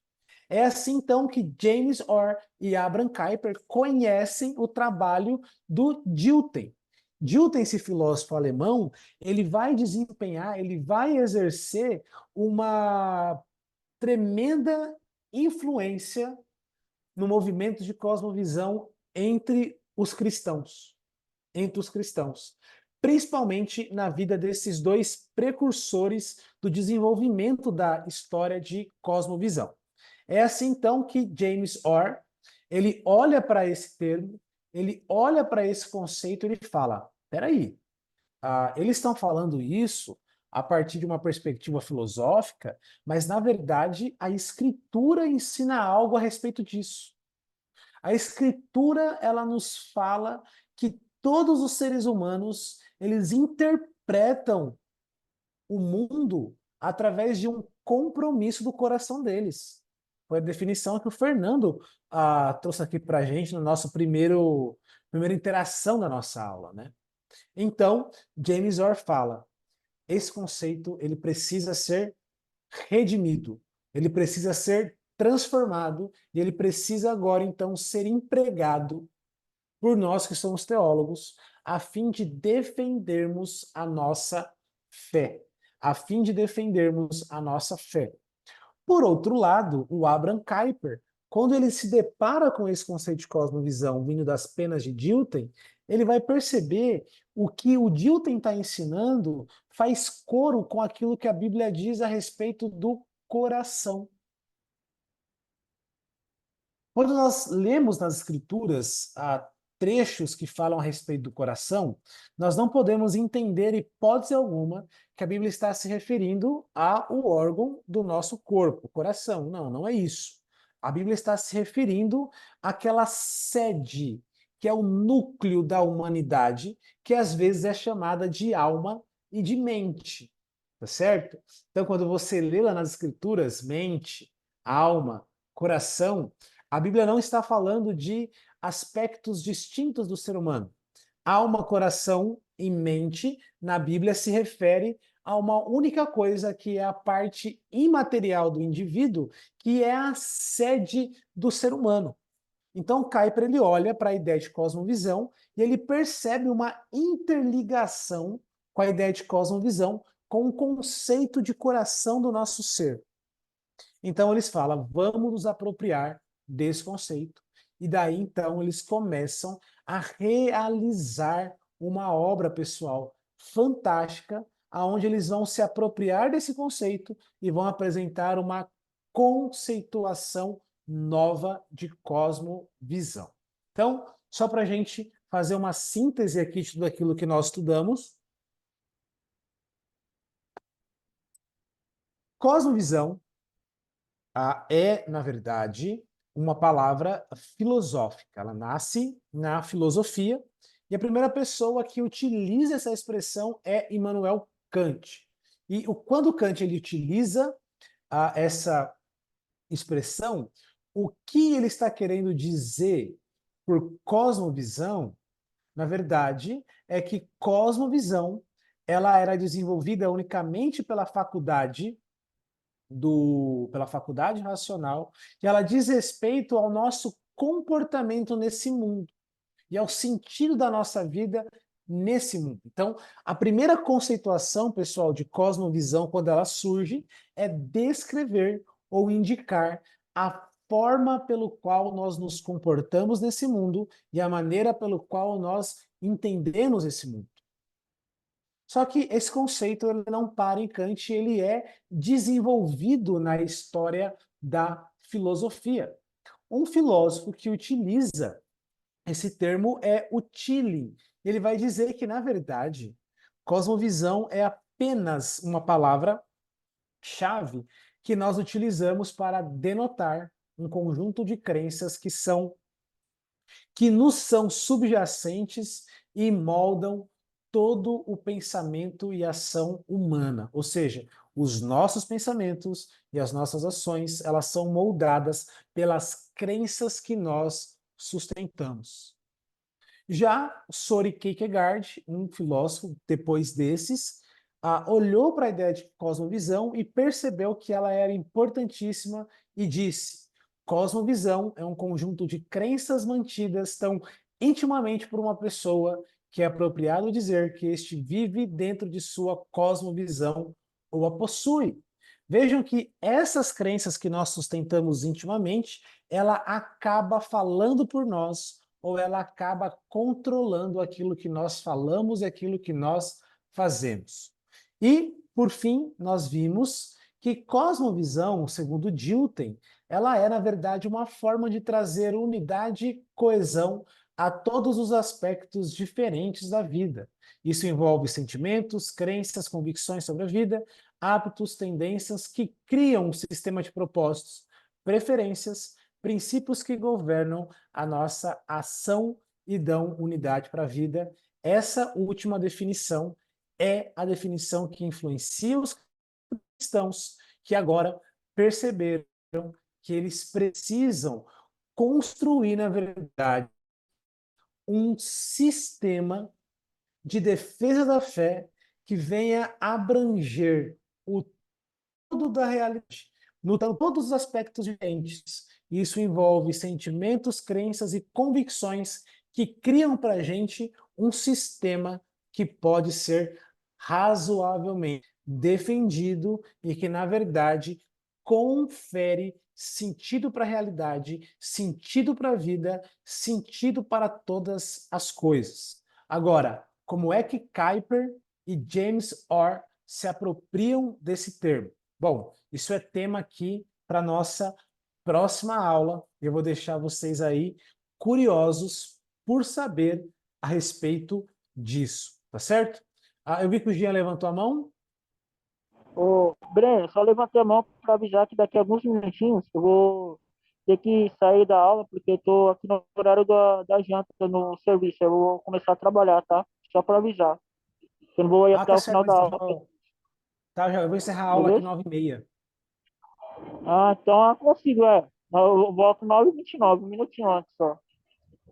É assim, então, que James Orr e Abraham Kuyper conhecem o trabalho do Dilthey. Dilthey, esse filósofo alemão, ele vai desempenhar, ele vai exercer uma tremenda influência no movimento de cosmovisão entre os cristãos, principalmente na vida desses dois precursores do desenvolvimento da história de cosmovisão. É assim então que James Orr, ele olha para esse termo, ele olha para esse conceito e ele fala: peraí, eles estão falando isso a partir de uma perspectiva filosófica, mas na verdade a escritura ensina algo a respeito disso. A escritura, ela nos fala que todos os seres humanos, eles interpretam o mundo através de um compromisso do coração deles. Foi a definição que o Fernando trouxe aqui para a gente no nosso primeira interação da nossa aula, né? Então, James Orr fala, esse conceito ele precisa ser redimido, ele precisa ser transformado e ele precisa agora então ser empregado por nós que somos teólogos, a fim de defendermos a nossa fé, a fim de defendermos a nossa fé. Por outro lado, o Abraham Kuyper, quando ele se depara com esse conceito de cosmovisão vindo das penas de Dilthey, ele vai perceber o que o Dilthey está ensinando faz coro com aquilo que a Bíblia diz a respeito do coração. Quando nós lemos nas Escrituras trechos que falam a respeito do coração, nós não podemos entender, hipótese alguma, que a Bíblia está se referindo ao órgão do nosso corpo, o coração. Não, não é isso. A Bíblia está se referindo àquela sede, que é o núcleo da humanidade, que às vezes é chamada de alma e de mente. Tá certo? Então, quando você lê lá nas Escrituras, mente, alma, coração, a Bíblia não está falando de aspectos distintos do ser humano. Alma, coração e mente, na Bíblia, se refere a uma única coisa, que é a parte imaterial do indivíduo, que é a sede do ser humano. Então, Kuyper ele olha para a ideia de cosmovisão e ele percebe uma interligação com a ideia de cosmovisão com o conceito de coração do nosso ser. Então, eles falam, vamos nos apropriar desse conceito. E daí, então, eles começam a realizar uma obra pessoal fantástica, aonde eles vão se apropriar desse conceito e vão apresentar uma conceituação nova de cosmovisão. Então, só para a gente fazer uma síntese aqui de tudo aquilo que nós estudamos. Cosmovisão é, na verdade, uma palavra filosófica. Ela nasce na filosofia e a primeira pessoa que utiliza essa expressão é Immanuel Kant. E quando Kant ele utiliza essa expressão, o que ele está querendo dizer por cosmovisão, na verdade, é que cosmovisão ela era desenvolvida unicamente pela faculdade racional, e ela diz respeito ao nosso comportamento nesse mundo e ao sentido da nossa vida nesse mundo. Então, a primeira conceituação, pessoal, de cosmovisão, quando ela surge, é descrever ou indicar a forma pelo qual nós nos comportamos nesse mundo e a maneira pelo qual nós entendemos esse mundo. Só que esse conceito ele não para em Kant, ele é desenvolvido na história da filosofia. Um filósofo que utiliza esse termo é o Tilly. Ele vai dizer que, na verdade, cosmovisão é apenas uma palavra-chave que nós utilizamos para denotar um conjunto de crenças que nos são subjacentes e moldam todo o pensamento e ação humana. Ou seja, os nossos pensamentos e as nossas ações, elas são moldadas pelas crenças que nós sustentamos. Já Soren Kierkegaard, um filósofo depois desses, olhou para a ideia de cosmovisão e percebeu que ela era importantíssima e disse: cosmovisão é um conjunto de crenças mantidas tão intimamente por uma pessoa que é apropriado dizer que este vive dentro de sua cosmovisão ou a possui. Vejam que essas crenças que nós sustentamos intimamente, ela acaba falando por nós, ou ela acaba controlando aquilo que nós falamos e aquilo que nós fazemos. E, por fim, nós vimos que cosmovisão, segundo Dilthey, ela é, na verdade, uma forma de trazer unidade e coesão a todos os aspectos diferentes da vida. Isso envolve sentimentos, crenças, convicções sobre a vida, hábitos, tendências que criam um sistema de propósitos, preferências, princípios que governam a nossa ação e dão unidade para a vida. Essa última definição é a definição que influencia os cristãos que agora perceberam que eles precisam construir, na verdade, um sistema de defesa da fé que venha abranger o todo da realidade, notando todos os aspectos diferentes. Isso envolve sentimentos, crenças e convicções que criam para a gente um sistema que pode ser razoavelmente defendido e que, na verdade, confere sentido para a realidade, sentido para a vida, sentido para todas as coisas. Agora, como é que Kuyper e James Orr se apropriam desse termo? Bom, isso é tema aqui para nossa próxima aula. Eu vou deixar vocês aí curiosos por saber a respeito disso, tá certo? Eu vi que o Jean levantou a mão. Ô, Breno, só levantei a mão para avisar que daqui a alguns minutinhos eu vou ter que sair da aula, porque eu tô aqui no horário da janta no serviço. Eu vou começar a trabalhar, tá? Só para avisar. Eu não vou ir até Tá o final certo, da aula, tá, já, eu vou encerrar a aula aqui beleza? 9h30. Ah, então eu consigo, é. Eu volto 9h29, um minutinho antes só.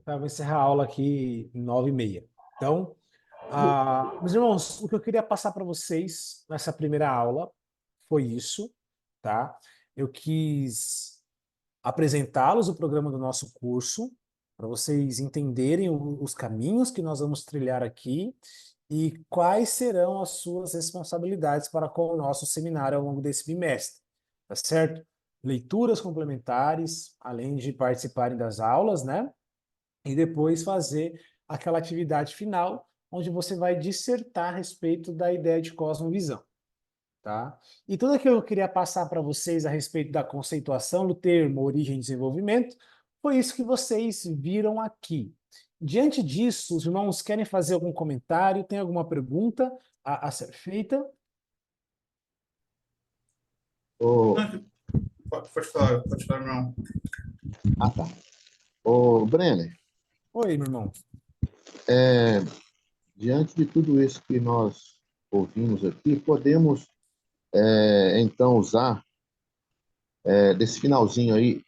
Tá, eu vou encerrar a aula aqui 9h30. Então, meus irmãos, o que eu queria passar para vocês nessa primeira aula foi isso, tá? Eu quis apresentá-los o programa do nosso curso, para vocês entenderem os caminhos que nós vamos trilhar aqui e quais serão as suas responsabilidades para com o nosso seminário ao longo desse bimestre, tá certo? Leituras complementares, além de participarem das aulas, né? E depois fazer aquela atividade final, onde você vai dissertar a respeito da ideia de cosmovisão. Tá? E tudo aquilo que eu queria passar para vocês a respeito da conceituação do termo origem e desenvolvimento, foi isso que vocês viram aqui. Diante disso, os irmãos querem fazer algum comentário? Tem alguma pergunta a ser feita? Ô, Pode falar, não. tá. Ô, Brenner, Oi, meu irmão. diante de tudo isso que nós ouvimos aqui, podemos, então, usar desse finalzinho aí,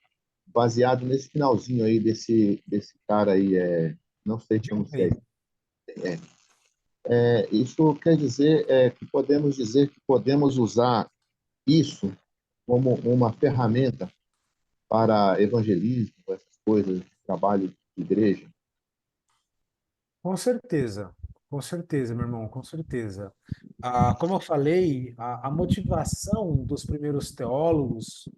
baseado nesse finalzinho aí desse cara aí, não sei pronunciar isso. Isso quer dizer que podemos dizer que podemos usar isso como uma ferramenta para evangelismo, essas coisas, trabalho de igreja. Com certeza, meu irmão, com certeza. Como eu falei, a motivação dos primeiros teólogos,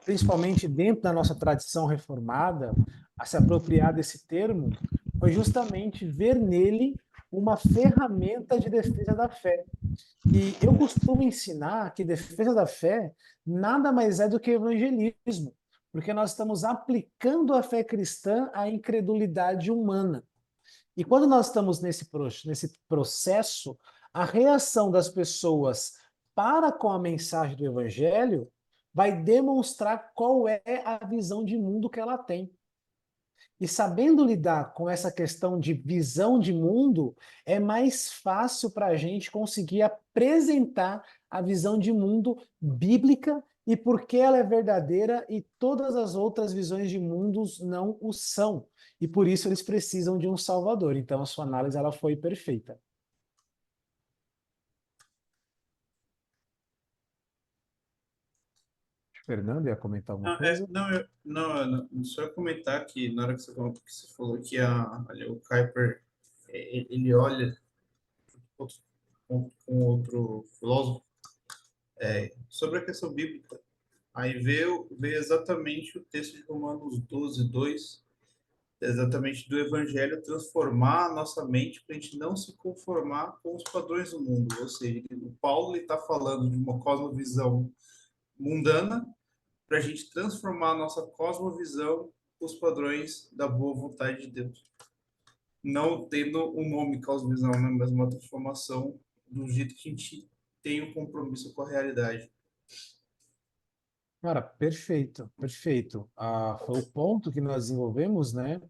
principalmente dentro da nossa tradição reformada, a se apropriar desse termo, foi justamente ver nele uma ferramenta de defesa da fé. E eu costumo ensinar que defesa da fé nada mais é do que evangelismo, porque nós estamos aplicando a fé cristã à incredulidade humana. E quando nós estamos nesse processo, a reação das pessoas para com a mensagem do evangelho vai demonstrar qual é a visão de mundo que ela tem. E sabendo lidar com essa questão de visão de mundo, é mais fácil para a gente conseguir apresentar a visão de mundo bíblica e por que ela é verdadeira e todas as outras visões de mundos não o são. E por isso eles precisam de um salvador. Então a sua análise ela foi perfeita. Fernando ia comentar alguma coisa? Não, só eu comentar que na hora que você falou que o Kuiper ele olha outro, com outro filósofo sobre a questão bíblica. Aí vê exatamente o texto de Romanos 12:2, exatamente do Evangelho transformar a nossa mente para a gente não se conformar com os padrões do mundo. Ou seja, o Paulo está falando de uma cosmovisão mundana para a gente transformar a nossa cosmovisão com os padrões da boa vontade de Deus. Não tendo um nome cosmovisão, né? Mas uma transformação do jeito que a gente tem um compromisso com a realidade. Cara, perfeito, perfeito. Foi o ponto que nós desenvolvemos, né?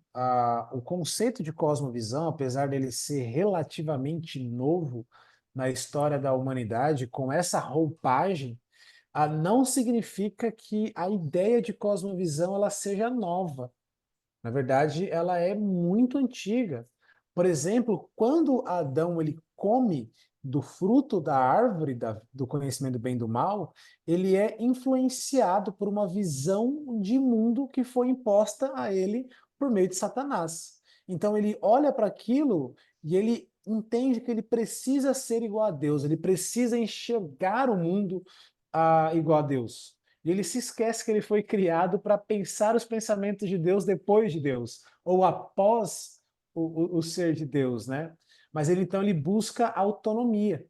O conceito de cosmovisão, apesar dele ser relativamente novo na história da humanidade, com essa roupagem, não significa que a ideia de cosmovisão ela seja nova. Na verdade, ela é muito antiga. Por exemplo, quando Adão ele come do fruto da árvore do conhecimento do bem e do mal, ele é influenciado por uma visão de mundo que foi imposta a ele por meio de Satanás. Então ele olha para aquilo e ele entende que ele precisa ser igual a Deus, ele precisa enxergar o mundo igual a Deus. E ele se esquece que ele foi criado para pensar os pensamentos de Deus depois de Deus, ou após o ser de Deus, né? Mas ele então ele busca autonomia.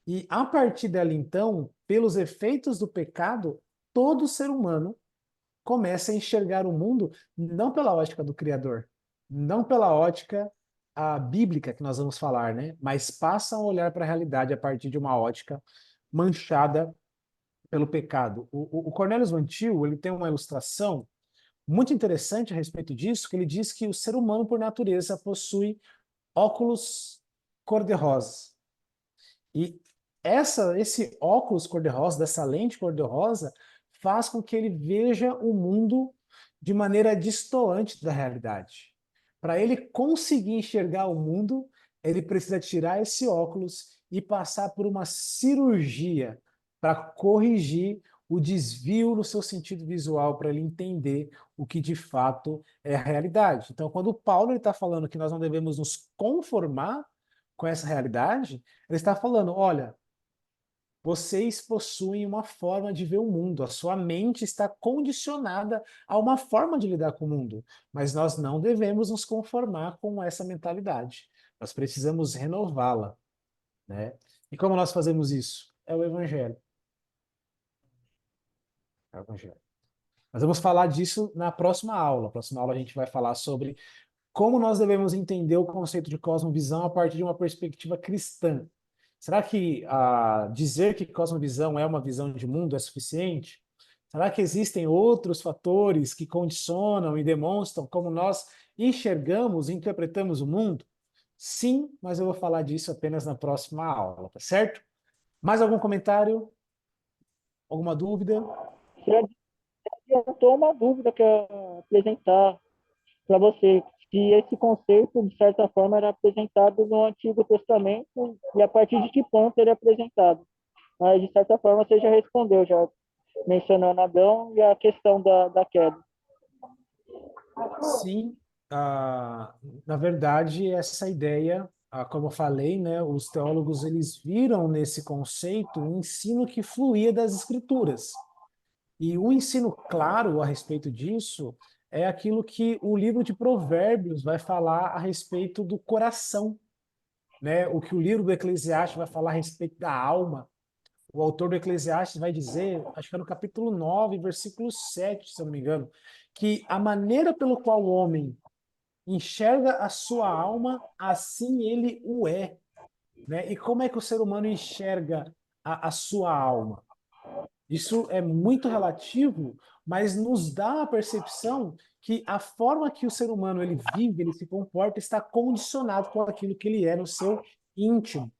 E a partir dela, então, pelos efeitos do pecado, todo ser humano começa a enxergar o mundo não pela ótica do Criador, não pela ótica bíblica que nós vamos falar, né? Mas passa a olhar para a realidade a partir de uma ótica manchada pelo pecado. O Cornelius Van Til, ele tem uma ilustração muito interessante a respeito disso, que ele diz que o ser humano, por natureza, possui óculos cor-de-rosa. E esse óculos cor-de-rosa, dessa lente cor-de-rosa, faz com que ele veja o mundo de maneira distoante da realidade. Para ele conseguir enxergar o mundo, ele precisa tirar esse óculos e passar por uma cirurgia para corrigir o desvio no seu sentido visual, para ele entender o que de fato é a realidade. Então, quando o Paulo está falando que nós não devemos nos conformar com essa realidade, ele está falando, olha, vocês possuem uma forma de ver o mundo, a sua mente está condicionada a uma forma de lidar com o mundo, mas nós não devemos nos conformar com essa mentalidade. Nós precisamos renová-la, né? E como nós fazemos isso? É o Evangelho. É o Evangelho. Nós vamos falar disso na próxima aula. Na próxima aula a gente vai falar sobre como nós devemos entender o conceito de cosmovisão a partir de uma perspectiva cristã. Será que dizer que cosmovisão é uma visão de mundo é suficiente? Será que existem outros fatores que condicionam e demonstram como nós enxergamos e interpretamos o mundo? Sim, mas eu vou falar disso apenas na próxima aula, tá certo? Mais algum comentário? Alguma dúvida? Você adiantou uma dúvida que eu ia apresentar para você, se esse conceito, de certa forma, era apresentado no Antigo Testamento e a partir de que ponto ele é apresentado. Mas, de certa forma, você já respondeu, já mencionando Adão e a questão da queda. Sim, na verdade, essa ideia, como eu falei, né, os teólogos eles viram nesse conceito um ensino que fluía das Escrituras. E o ensino claro a respeito disso é aquilo que o livro de Provérbios vai falar a respeito do coração, né? O que o livro do Eclesiastes vai falar a respeito da alma. O autor do Eclesiastes vai dizer, acho que é no capítulo 9, versículo 7, se eu não me engano, que a maneira pelo qual o homem enxerga a sua alma, assim ele o é, né? E como é que o ser humano enxerga a sua alma? Isso é muito relativo, mas nos dá a percepção que a forma que o ser humano ele vive, ele se comporta, está condicionado com aquilo que ele é no seu íntimo.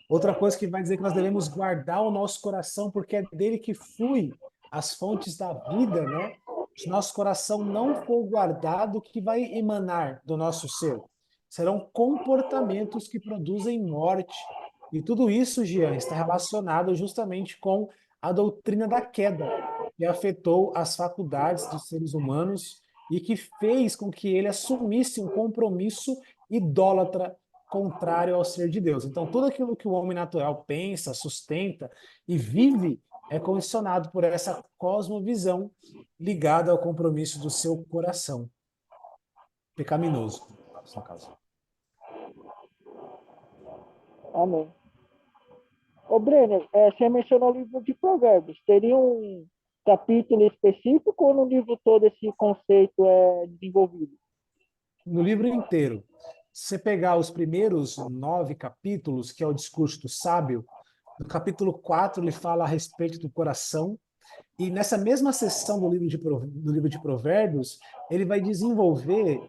Outra coisa que vai dizer que nós devemos guardar o nosso coração, porque é dele que flui as fontes da vida, né? Se nosso coração não for guardado, o que vai emanar do nosso ser? Serão comportamentos que produzem morte. E tudo isso, Jean, está relacionado justamente com a doutrina da queda, que afetou as faculdades dos seres humanos e que fez com que ele assumisse um compromisso idólatra contrário ao ser de Deus. Então, tudo aquilo que o homem natural pensa, sustenta e vive é condicionado por essa cosmovisão ligada ao compromisso do seu coração pecaminoso, no caso. Amém. Ô, Brenner, você mencionou o livro de Provérbios. Teria um capítulo específico ou no livro todo esse conceito é desenvolvido? No livro inteiro, se você pegar os primeiros 9 capítulos, que é o discurso do sábio, no capítulo 4 ele fala a respeito do coração, e nessa mesma seção do livro de Provérbios, ele vai desenvolver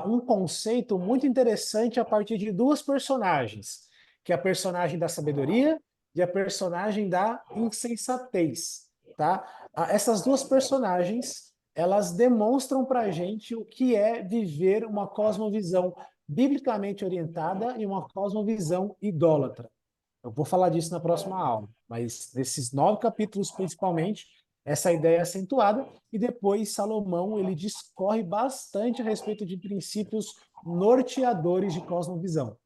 um conceito muito interessante a partir de 2 personagens, que é a personagem da sabedoria e a personagem da insensatez, tá? Essas 2 personagens, elas demonstram para a gente o que é viver uma cosmovisão biblicamente orientada e uma cosmovisão idólatra. Eu vou falar disso na próxima aula, mas desses 9 capítulos principalmente, essa ideia é acentuada, e depois Salomão ele discorre bastante a respeito de princípios norteadores de cosmovisão.